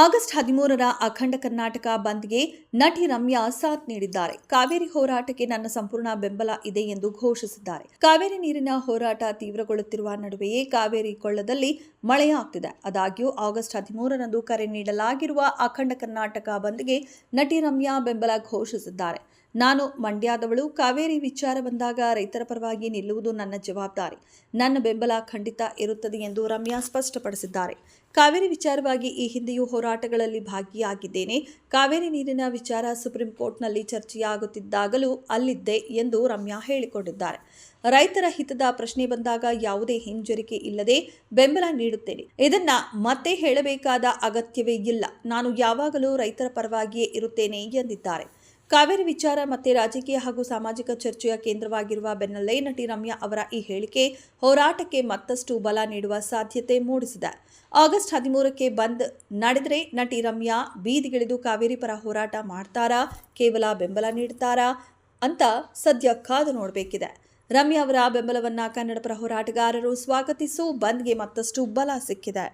August 13ರ ಅಖಂಡ ಕರ್ನಾಟಕ ಬಂದ್ಗೆ ನಟಿ ರಮ್ಯಾ ಸಾಥ್ ನೀಡಿದ್ದಾರೆ. ಕಾವೇರಿ ಹೋರಾಟಕ್ಕೆ ನನ್ನ ಸಂಪೂರ್ಣ ಬೆಂಬಲ ಇದೆ ಎಂದು ಘೋಷಿಸಿದ್ದಾರೆ. ಕಾವೇರಿ ನೀರಿನ ಹೋರಾಟ ತೀವ್ರಗೊಳ್ಳುತ್ತಿರುವ ನಡುವೆಯೇ ಕಾವೇರಿ ಕೊಳ್ಳದಲ್ಲಿ ಮಳೆಯಾಗ್ತಿದೆ. ಆದಾಗ್ಯೂ ಆಗಸ್ಟ್ 13ರಂದು ಕರೆ ನೀಡಲಾಗಿರುವ ಅಖಂಡ ಕರ್ನಾಟಕ ಬಂದ್ಗೆ ನಟಿ ರಮ್ಯಾ ಬೆಂಬಲ ಘೋಷಿಸಿದ್ದಾರೆ. ನಾನು ಮಂಡ್ಯದವಳು. ಕಾವೇರಿ ವಿಚಾರ ಬಂದಾಗ ರೈತರ ಪರವಾಗಿ ನಿಲ್ಲುವುದು ನನ್ನ ಜವಾಬ್ದಾರಿ. ನನ್ನ ಬೆಂಬಲ ಖಂಡಿತ ಇರುತ್ತದೆ ಎಂದು ರಮ್ಯಾ ಸ್ಪಷ್ಟಪಡಿಸಿದ್ದಾರೆ. ಕಾವೇರಿ ವಿಚಾರವಾಗಿ ಈ ಹಿಂದೆಯೂ ಹೋರಾಟಗಳಲ್ಲಿ ಭಾಗಿಯಾಗಿದ್ದೇನೆ. ಕಾವೇರಿ ನೀರಿನ ವಿಚಾರ ಸುಪ್ರೀಂ ಕೋರ್ಟ್ನಲ್ಲಿ ಚರ್ಚೆಯಾಗುತ್ತಿದ್ದಾಗಲೂ ಅಲ್ಲಿದ್ದೆ ಎಂದು ರಮ್ಯಾ ಹೇಳಿಕೊಂಡಿದ್ದಾರೆ. ರೈತರ ಹಿತದ ಪ್ರಶ್ನೆ ಬಂದಾಗ ಯಾವುದೇ ಹಿಂಜರಿಕೆ ಇಲ್ಲದೆ ಬೆಂಬಲ ನೀಡುತ್ತೇನೆ. ಇದನ್ನ ಮತ್ತೆ ಹೇಳಬೇಕಾದ ಅಗತ್ಯವೇ ಇಲ್ಲ. ನಾನು ಯಾವಾಗಲೂ ರೈತರ ಪರವಾಗಿಯೇ ಇರುತ್ತೇನೆ ಎಂದಿದ್ದಾರೆ. ಕಾವೇರಿ ವಿಚಾರ ಮತ್ತೆ ರಾಜಕೀಯ ಹಾಗೂ ಸಾಮಾಜಿಕ ಚರ್ಚೆಯ ಕೇಂದ್ರವಾಗಿರುವ ಬೆನ್ನಲ್ಲೇ ನಟಿ ರಮ್ಯಾ ಅವರ ಈ ಹೇಳಿಕೆ ಹೋರಾಟಕ್ಕೆ ಮತ್ತಷ್ಟು ಬಲ ನೀಡುವ ಸಾಧ್ಯತೆ ಮೂಡಿಸಿದೆ. ಆಗಸ್ಟ್ 13ಕ್ಕೆ ಬಂದ್ ನಡೆದರೆ ನಟಿ ರಮ್ಯಾ ಬೀದಿಗಿಳಿದು ಕಾವೇರಿ ಪರ ಹೋರಾಟ ಮಾಡ್ತಾರಾ, ಕೇವಲ ಬೆಂಬಲ ನೀಡ್ತಾರಾ ಅಂತ ಸದ್ಯ ಕಾದು ನೋಡಬೇಕಿದೆ. ರಮ್ಯಾ ಅವರ ಬೆಂಬಲವನ್ನ ಕನ್ನಡ ಪರ ಹೋರಾಟಗಾರರು ಸ್ವಾಗತಿಸೋ ಬಂದ್ಗೆ ಮತ್ತಷ್ಟು ಬಲ ಸಿಕ್ಕಿದೆ.